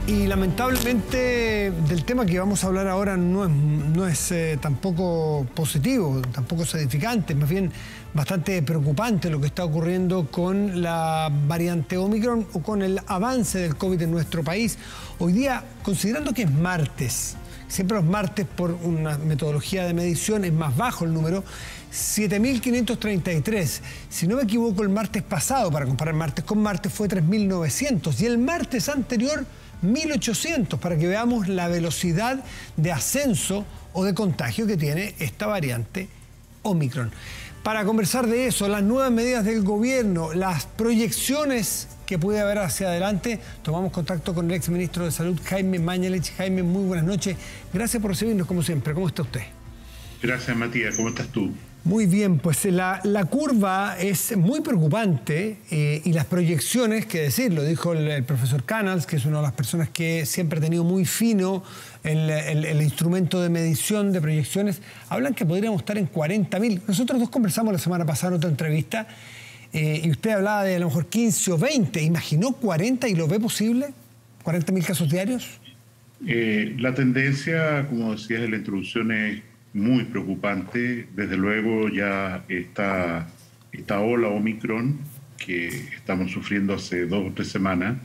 Y lamentablemente del tema que vamos a hablar ahora no es tampoco positivo, tampoco es edificante, más bien bastante preocupante lo que está ocurriendo con la variante Omicron o con el avance del COVID en nuestro país. Hoy día, considerando que es martes, siempre los martes por una metodología de medición es más bajo el número, 7.533. Si no me equivoco, el martes pasado, para comparar martes con martes, fue 3.900 y el martes anterior 1.800, para que veamos la velocidad de ascenso o de contagio que tiene esta variante Omicron. Para conversar de eso, las nuevas medidas del gobierno, las proyecciones que puede haber hacia adelante, tomamos contacto con el exministro de Salud, Jaime Mañalich. Jaime, muy buenas noches. Gracias por recibirnos como siempre. ¿Cómo está usted? Gracias, Matías. ¿Cómo estás tú? Muy bien, pues la curva es muy preocupante y las proyecciones, que decir, lo dijo el profesor Canals, que es una de las personas que siempre ha tenido muy fino el instrumento de medición de proyecciones, hablan que podríamos estar en 40.000. Nosotros dos conversamos la semana pasada en otra entrevista y usted hablaba de a lo mejor 15 o 20. ¿Imaginó 40 y lo ve posible? ¿40.000 casos diarios? La tendencia, como decías en la introducción, es muy preocupante. Desde luego ya esta ola Omicron que estamos sufriendo hace 2 o 3 semanas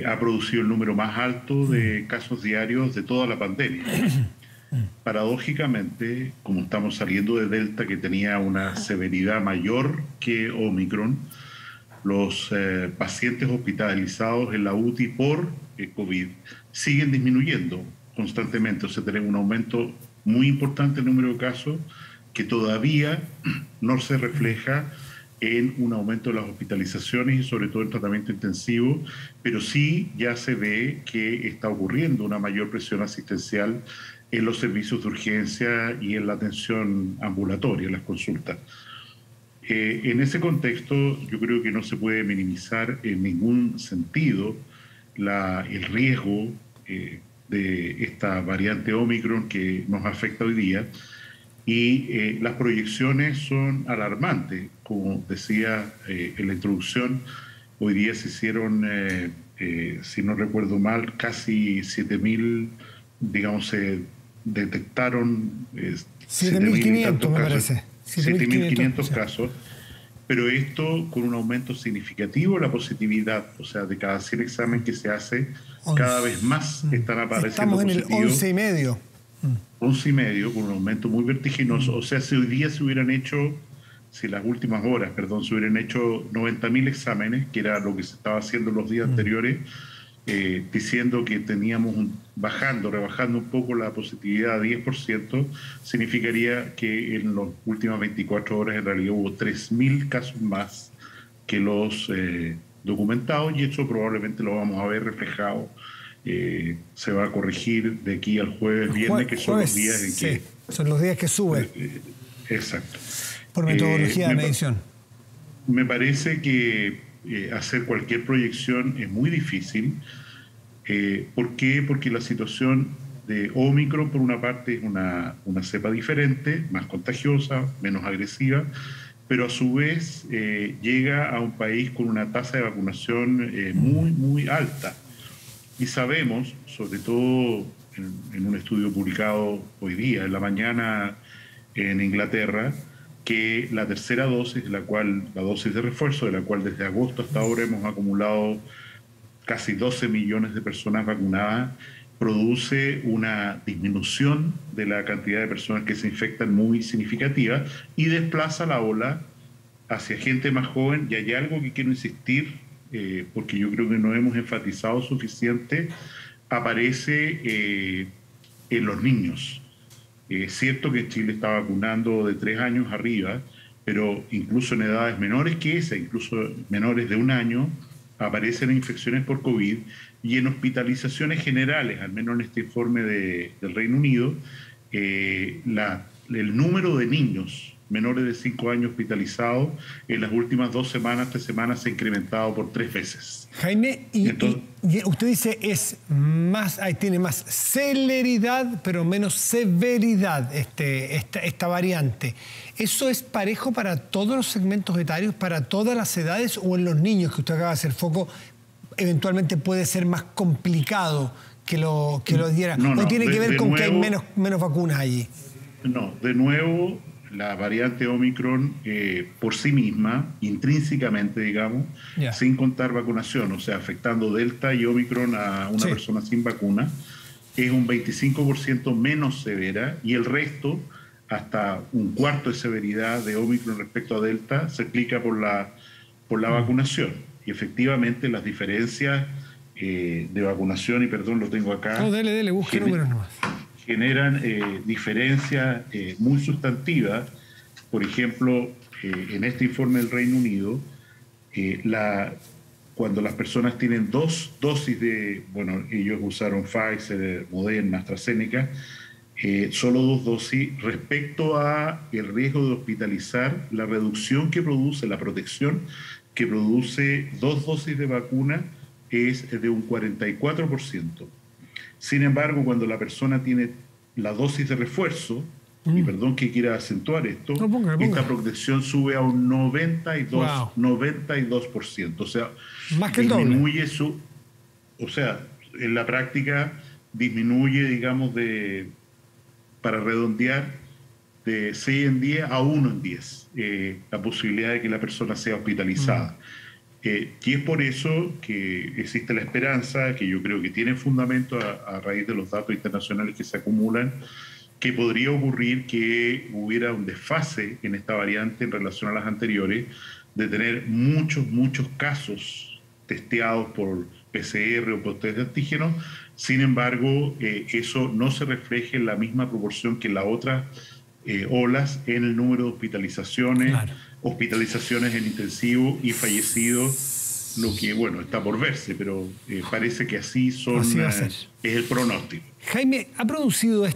ha producido el número más alto de casos diarios de toda la pandemia. Paradójicamente, como estamos saliendo de Delta, que tenía una severidad mayor que Omicron, los pacientes hospitalizados en la UTI por COVID siguen disminuyendo constantemente. O sea, tenemos un aumento muy importante el número de casos que todavía no se refleja en un aumento de las hospitalizaciones y sobre todo en tratamiento intensivo, pero sí ya se ve que está ocurriendo una mayor presión asistencial en los servicios de urgencia y en la atención ambulatoria, en las consultas. En ese contexto, yo creo que no se puede minimizar en ningún sentido el riesgo de esta variante Omicron que nos afecta hoy día, y las proyecciones son alarmantes. Como decía en la introducción, hoy día se hicieron, si no recuerdo mal, casi 7.000, digamos, se detectaron 7.500, me parece. 7.500 casos. Pero esto con un aumento significativo de la positividad, o sea, de cada 100 exámenes que se hace, 11. Cada vez más están apareciendo positivos. Estamos en el 11,5. 11,5, con un aumento muy vertiginoso. O sea, si hoy día se hubieran hecho, si las últimas horas, perdón, se hubieran hecho 90.000 exámenes, que era lo que se estaba haciendo los días anteriores, diciendo que teníamos rebajando un poco la positividad a 10%, significaría que en las últimas 24 horas en realidad hubo 3.000 casos más que los documentados, y eso probablemente lo vamos a ver reflejado. Se va a corregir de aquí al jueves, viernes, que son los días en que... son los días que sube. Exacto. Por metodología de medición. Me parece que hacer cualquier proyección es muy difícil. ¿Por qué? Porque la situación de Omicron, por una parte, es una cepa diferente, más contagiosa, menos agresiva, pero a su vez llega a un país con una tasa de vacunación muy, muy alta. Y sabemos, sobre todo en un estudio publicado hoy día, en la mañana en Inglaterra, que la tercera dosis, la dosis de refuerzo, de la cual desde agosto hasta ahora hemos acumulado casi 12 millones de personas vacunadas, produce una disminución de la cantidad de personas que se infectan muy significativa y desplaza la ola hacia gente más joven. Y hay algo que quiero insistir, porque yo creo que no hemos enfatizado suficiente, aparece en los niños. Es cierto que Chile está vacunando de 3 años arriba, pero incluso en edades menores que esa, incluso menores de 1 año, aparecen infecciones por COVID, y en hospitalizaciones generales, al menos en este informe del Reino Unido, el número de niños menores de 5 años hospitalizados en las últimas 2 semanas, 3 semanas, se ha incrementado por 3 veces. Jaime, y usted dice tiene más celeridad, pero menos severidad esta variante. ¿Eso es parejo para todos los segmentos etarios, para todas las edades, o en los niños, que usted acaba de hacer foco, eventualmente puede ser más complicado que lo diera? ¿O tiene que ver con que hay menos vacunas allí? No, de nuevo, la variante Omicron por sí misma, intrínsecamente, digamos, sin contar vacunación, o sea, afectando Delta y Omicron a una persona sin vacuna, es un 25% menos severa, y el resto, hasta un cuarto de severidad de Omicron respecto a Delta, se explica por la vacunación. Y efectivamente las diferencias de vacunación, y perdón, lo tengo acá, dele, busque números nomás, generan diferencias muy sustantivas. Por ejemplo, en este informe del Reino Unido, cuando las personas tienen 2 dosis de, bueno, ellos usaron Pfizer, Moderna, AstraZeneca, solo 2 dosis, respecto a el riesgo de hospitalizar, la reducción que produce, la protección que produce 2 dosis de vacuna es de un 44%. Sin embargo, cuando la persona tiene la dosis de refuerzo, y perdón que quiera acentuar esto, esta protección sube a un 92%. O sea, más que disminuye o sea, en la práctica disminuye, digamos, para redondear, de 6 en 10 a 1 en 10, la posibilidad de que la persona sea hospitalizada. Y es por eso que existe la esperanza, que yo creo que tiene fundamento a raíz de los datos internacionales que se acumulan, que podría ocurrir que hubiera un desfase en esta variante en relación a las anteriores, de tener muchos casos testeados por PCR o por test de antígenos. Sin embargo, eso no se refleje en la misma proporción que en las otras olas en el número de hospitalizaciones, hospitalizaciones en intensivo y fallecidos, lo que, bueno, está por verse, pero parece que así es el pronóstico. Jaime, ha producido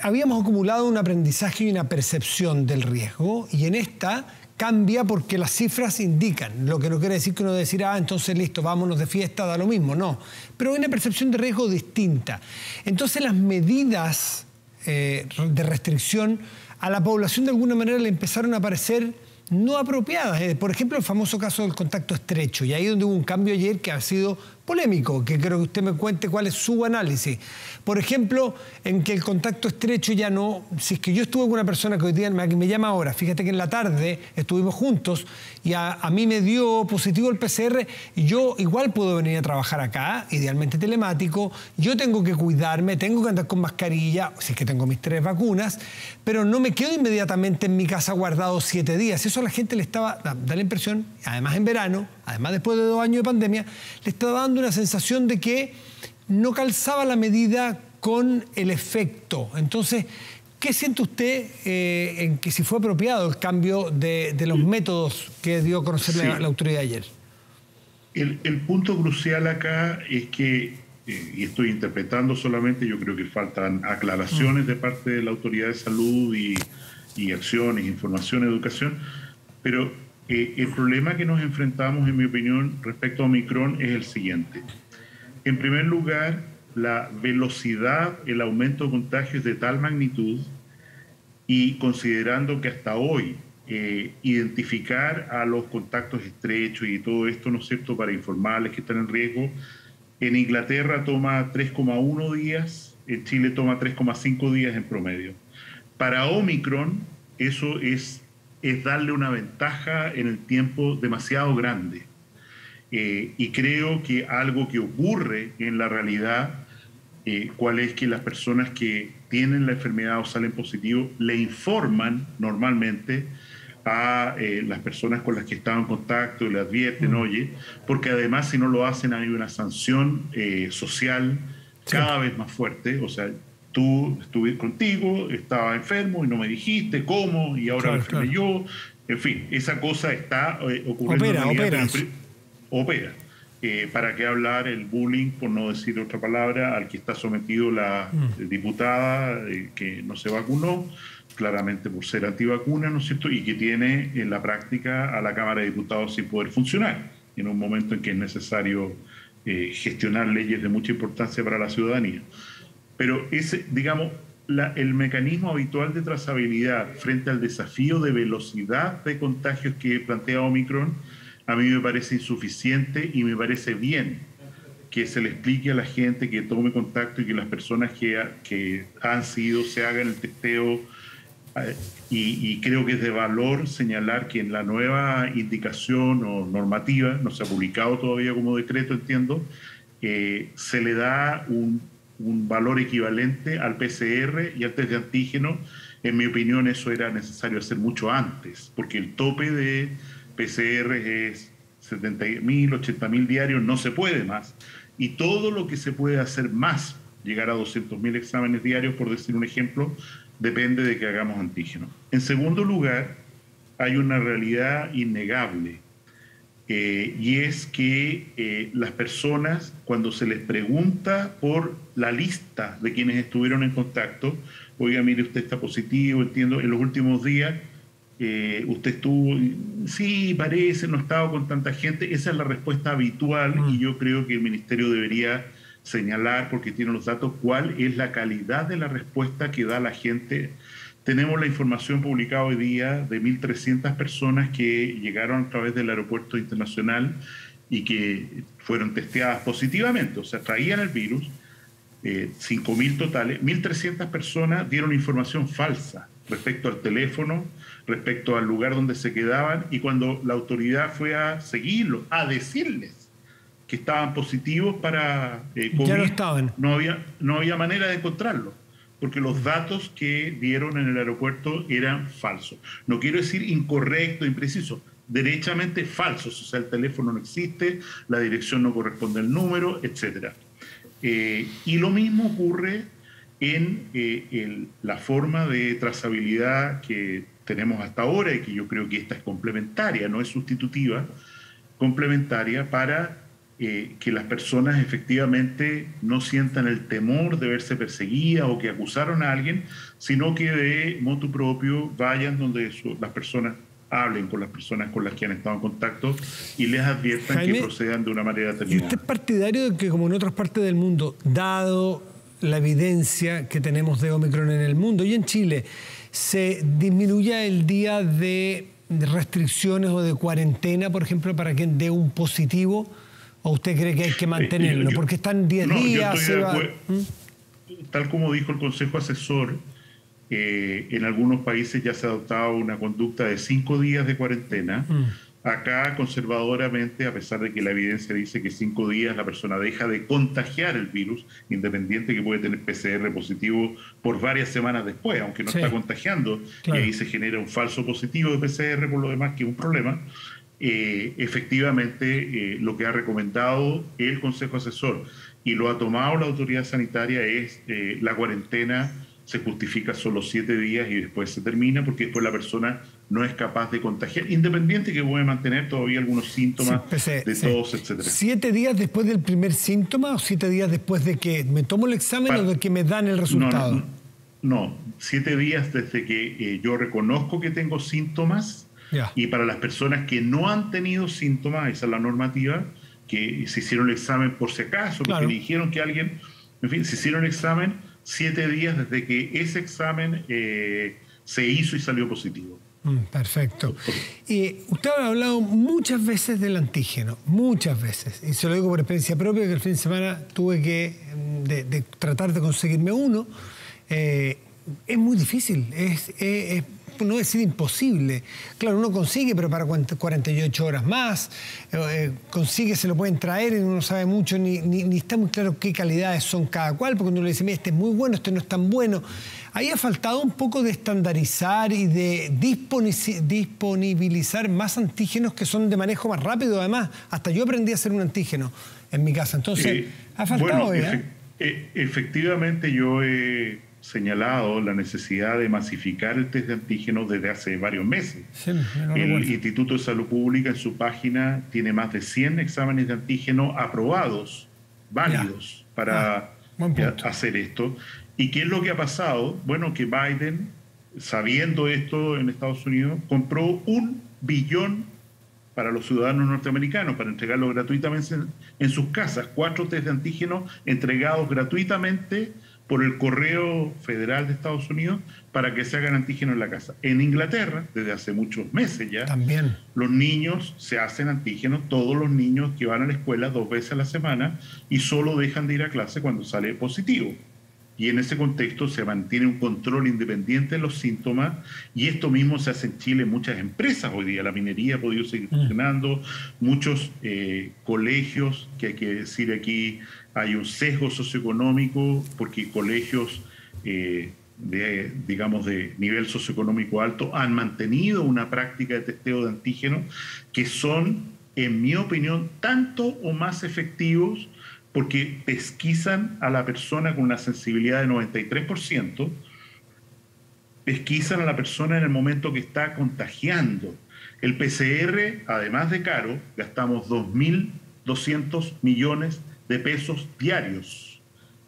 habíamos acumulado un aprendizaje y una percepción del riesgo, y en esta cambia porque las cifras indican, lo que no quiere decir que uno decir, entonces listo, vámonos de fiesta, da lo mismo, no. Pero hay una percepción de riesgo distinta. Entonces las medidas de restricción a la población de alguna manera le empezaron a parecer no apropiadas. Por ejemplo, el famoso caso del contacto estrecho, y ahí donde hubo un cambio ayer que ha sido polémico, que creo que usted me cuente cuál es su análisis. Por ejemplo, en que el contacto estrecho ya no... Si es que yo estuve con una persona que hoy día me llama ahora, fíjate que en la tarde estuvimos juntos y a mí me dio positivo el PCR, y yo igual puedo venir a trabajar acá, idealmente telemático, yo tengo que cuidarme, tengo que andar con mascarilla, si es que tengo mis 3 vacunas, pero no me quedo inmediatamente en mi casa guardado 7 días. Eso a la gente le da la impresión, además en verano, además después de 2 años de pandemia, le estaba dando una sensación de que no calzaba la medida con el efecto. Entonces, ¿qué siente usted en que si fue apropiado el cambio de los métodos que dio a conocer la autoridad ayer? El punto crucial acá es que, y estoy interpretando solamente, yo creo que faltan aclaraciones de parte de la autoridad de salud y acciones, información, educación, pero el problema que nos enfrentamos, en mi opinión, respecto a Omicron es el siguiente. En primer lugar, la velocidad, el aumento de contagios de tal magnitud, y considerando que hasta hoy identificar a los contactos estrechos y todo esto, ¿no es cierto?, para informarles que están en riesgo, en Inglaterra toma 3,1 días, en Chile toma 3,5 días en promedio. Para Omicron, eso es darle una ventaja en el tiempo demasiado grande. Y creo que algo que ocurre en la realidad, cuál es que las personas que tienen la enfermedad o salen positivos le informan normalmente a las personas con las que estaban en contacto, y le advierten, oye, porque además si no lo hacen hay una sanción social cada vez más fuerte. O sea, tú estuve contigo, estaba enfermo y no me dijiste cómo, y ahora me enfermé yo. En fin, esa cosa está ocurriendo. Opera. ¿Para qué hablar el bullying, por no decir otra palabra, al que está sometido la diputada que no se vacunó, claramente por ser antivacuna, ¿no es cierto?, y que tiene en la práctica a la Cámara de Diputados sin poder funcionar, en un momento en que es necesario gestionar leyes de mucha importancia para la ciudadanía. Pero ese, digamos, el mecanismo habitual de trazabilidad frente al desafío de velocidad de contagios que plantea Omicron, a mí me parece insuficiente y me parece bien que se le explique a la gente, que tome contacto y que las personas que han sido se hagan el testeo. Y creo que es de valor señalar que en la nueva indicación o normativa, no se ha publicado todavía como decreto, entiendo, se le da un valor equivalente al PCR y al test de antígeno. En mi opinión, eso era necesario hacer mucho antes, porque el tope de PCR es 70.000, 80.000 diarios, no se puede más. Y todo lo que se puede hacer más, llegar a 200.000 exámenes diarios, por decir un ejemplo, depende de que hagamos antígeno. En segundo lugar, hay una realidad innegable, y es que las personas, cuando se les pregunta por la lista de quienes estuvieron en contacto, oiga, mire, usted está positivo, entiendo, en los últimos días usted estuvo, sí, parece, no ha estado con tanta gente. Esa es la respuesta habitual y yo creo que el Ministerio debería señalar, porque tiene los datos, cuál es la calidad de la respuesta que da la gente. Tenemos la información publicada hoy día de 1.300 personas que llegaron a través del aeropuerto internacional y que fueron testeadas positivamente, o sea, traían el virus, 5.000 totales. 1.300 personas dieron información falsa respecto al teléfono, respecto al lugar donde se quedaban, y cuando la autoridad fue a seguirlo, a decirles que estaban positivos para COVID, ya no estaban. No había manera de encontrarlo, porque los datos que dieron en el aeropuerto eran falsos. No quiero decir incorrecto, impreciso, derechamente falsos, o sea, el teléfono no existe, la dirección no corresponde al número, etc. Y lo mismo ocurre en la forma de trazabilidad que tenemos hasta ahora, y que yo creo que esta es complementaria, no es sustitutiva, complementaria para que las personas efectivamente no sientan el temor de verse perseguidas o que acusaron a alguien, sino que de motu propio vayan donde las personas hablen con las personas con las que han estado en contacto y les adviertan, Jaime, que procedan de una manera determinada. ¿Y usted es partidario de que, como en otras partes del mundo, dado la evidencia que tenemos de Omicron en el mundo y en Chile, se disminuya el día de restricciones o de cuarentena, por ejemplo, para quien dé un positivo? ¿O usted cree que hay que mantenerlo? Porque están 10 días... Tal como dijo el Consejo Asesor, en algunos países ya se ha adoptado una conducta de 5 días de cuarentena. Acá, conservadoramente, a pesar de que la evidencia dice que 5 días la persona deja de contagiar el virus, independiente que puede tener PCR positivo por varias semanas después, aunque no está contagiando, claro, y ahí se genera un falso positivo de PCR, por lo demás, que es un problema. Efectivamente, lo que ha recomendado el Consejo Asesor y lo ha tomado la autoridad sanitaria es la cuarentena se justifica solo 7 días y después se termina, porque después la persona no es capaz de contagiar, independiente que puede mantener todavía algunos síntomas de tos, etc. ¿7 días después del primer síntoma o 7 días después de que me tomo el examen o de que me dan el resultado? No, 7 días desde que yo reconozco que tengo síntomas. Y para las personas que no han tenido síntomas, esa es la normativa, que se hicieron el examen por si acaso, porque le dijeron que alguien, en fin, se hicieron el examen 7 días desde que ese examen se hizo y salió positivo. Perfecto. Usted ha hablado muchas veces del antígeno, muchas veces, y se lo digo por experiencia propia, que el fin de semana tuve que de tratar de conseguirme uno. Es muy difícil, no decir imposible. Claro, uno consigue, pero para 48 horas más. Consigue, se lo pueden traer y uno no sabe mucho, ni está muy claro qué calidades son cada cual, porque uno le dice, mira, este es muy bueno, este no es tan bueno. Ahí ha faltado un poco de estandarizar y de disponibilizar más antígenos que son de manejo más rápido. Además, hasta yo aprendí a hacer un antígeno en mi casa. Entonces, ha faltado. Bueno, efectivamente yo he señalado la necesidad de masificar el test de antígenos desde hace varios meses. Sí, el Instituto de Salud Pública en su página tiene más de 100 exámenes de antígeno aprobados, válidos, para hacer esto. ¿Y qué es lo que ha pasado? Bueno, que Biden, sabiendo esto en Estados Unidos, compró $1 billón para los ciudadanos norteamericanos, para entregarlo gratuitamente en sus casas. 4 test de antígeno entregados gratuitamente por el correo federal de Estados Unidos para que se hagan antígenos en la casa. En Inglaterra, desde hace muchos meses ya, también los niños se hacen antígenos, todos los niños que van a la escuela 2 veces a la semana y solo dejan de ir a clase cuando sale positivo. Y en ese contexto se mantiene un control independiente de los síntomas, y esto mismo se hace en Chile en muchas empresas hoy día. La minería ha podido seguir funcionando, muchos colegios, que hay que decir aquí, hay un sesgo socioeconómico, porque colegios de nivel socioeconómico alto han mantenido una práctica de testeo de antígenos que son, en mi opinión, tanto o más efectivos, porque pesquisan a la persona con una sensibilidad de 93%, pesquisan a la persona en el momento que está contagiando. El PCR, además de caro, gastamos 2.200 millones de pesos diarios.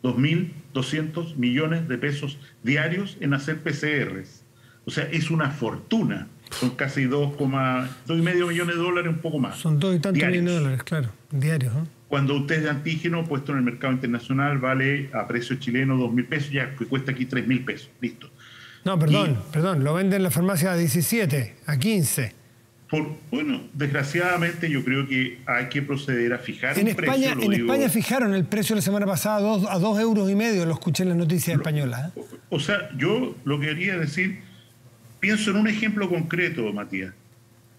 2.200 millones de pesos diarios en hacer PCRs. O sea, es una fortuna. Son casi 2,5 millones de dólares, un poco más. Son 2 y tantos millones de dólares, claro, diarios, ¿eh? Cuando usted es de antígeno puesto en el mercado internacional vale a precio chileno 2.000 pesos, ya que cuesta aquí 3.000 pesos, listo. No, perdón, lo venden en la farmacia a 17, a 15. Bueno, desgraciadamente yo creo que hay que proceder a fijar un precio. En España fijaron el precio la semana pasada a 2,5 euros, lo escuché en las noticias españolas. O sea, yo lo que quería decir, pienso en un ejemplo concreto, Matías.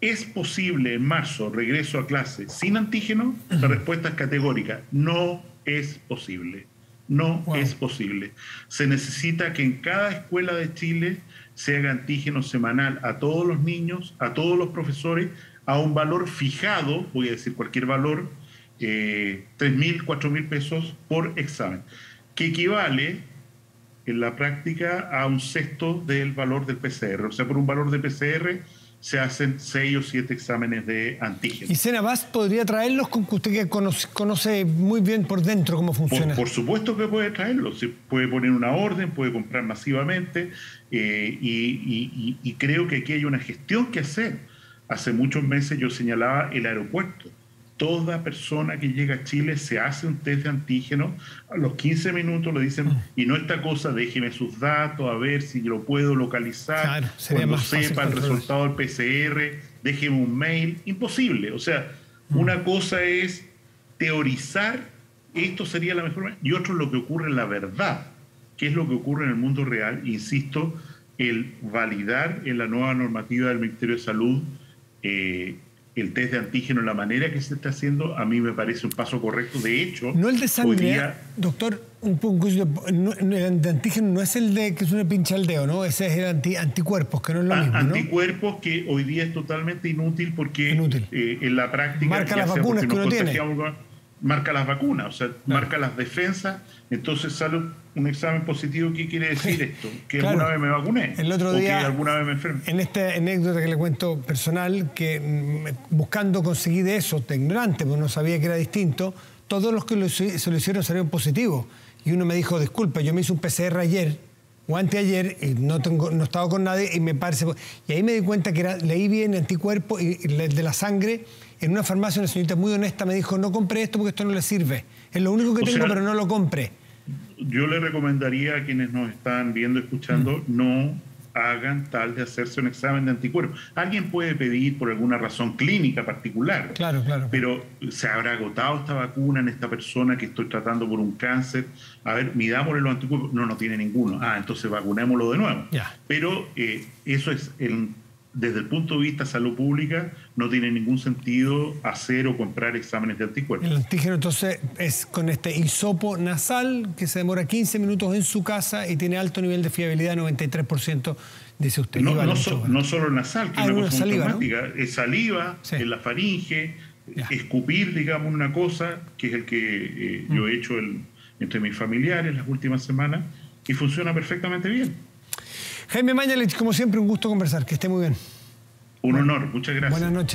¿Es posible en marzo regreso a clase sin antígeno? La respuesta es categórica. No es posible. No es posible. Se necesita que en cada escuela de Chile se haga antígeno semanal a todos los niños, a todos los profesores, a un valor fijado, voy a decir cualquier valor, 3.000, 4.000 pesos por examen, que equivale en la práctica a un sexto del valor del PCR. O sea, por un valor de PCR se hacen 6 o 7 exámenes de antígeno. ¿Y Senabas podría traerlos, con usted que conoce muy bien por dentro cómo funciona? Por supuesto que puede traerlos. Se puede poner una orden, puede comprar masivamente, y creo que aquí hay una gestión que hacer. Hace muchos meses yo señalaba el aeropuerto. Toda persona que llega a Chile se hace un test de antígeno, a los 15 minutos le dicen, y no esta cosa, déjeme sus datos, a ver si lo puedo localizar, claro, cuando sepa el resultado del PCR, déjeme un mail. Imposible. O sea, una cosa es teorizar, esto sería la mejor manera, y otro es lo que ocurre en la verdad, que es lo que ocurre en el mundo real. Insisto, el validar en la nueva normativa del Ministerio de Salud el test de antígeno, la manera que se está haciendo, a mí me parece un paso correcto. De hecho, no el de sangre, doctor, un poco, el de antígeno no es el de que es una pincha al dedo, ¿no? Ese es el anticuerpos, que no es lo mismo, ¿no? Anticuerpos que hoy día es totalmente inútil porque en la práctica marca las vacunas que uno tiene. Marca las vacunas, o sea, marca las defensas. Entonces sale un examen positivo. ¿Qué quiere decir esto? Que alguna vez me vacuné. El otro día, que alguna vez me enfermé. En esta anécdota que le cuento personal, que buscando conseguir de eso, de ignorante, porque no sabía que era distinto, todos los que se lo hicieron salieron positivos. Y uno me dijo, disculpa, yo me hice un PCR ayer o anteayer y no estaba con nadie y me parece... Y ahí me di cuenta que leí bien anticuerpos y el de la sangre. En una farmacia una señorita muy honesta me dijo, no compre esto porque esto no le sirve. Es lo único que tengo, pero no lo compre. Yo le recomendaría a quienes nos están viendo, escuchando, no hagan tal de hacerse un examen de anticuerpos. Alguien puede pedir por alguna razón clínica particular. Claro. Pero se habrá agotado esta vacuna en esta persona que estoy tratando por un cáncer. A ver, midámosle los anticuerpos. No tiene ninguno. Entonces vacunémoslo de nuevo. Ya. Pero eso es desde el punto de vista de salud pública, no tiene ningún sentido hacer o comprar exámenes de anticuerpos. El antígeno entonces es con este hisopo nasal que se demora 15 minutos en su casa y tiene alto nivel de fiabilidad, 93%, dice usted. No solo nasal, que es una cosa saliva, automática. ¿No? Es saliva, en la faringe, escupir, digamos, una cosa, que es el que yo he hecho entre mis familiares las últimas semanas, y funciona perfectamente bien. Jaime Mañalich, como siempre, un gusto conversar. Que esté muy bien. Un honor. Muchas gracias. Buenas noches.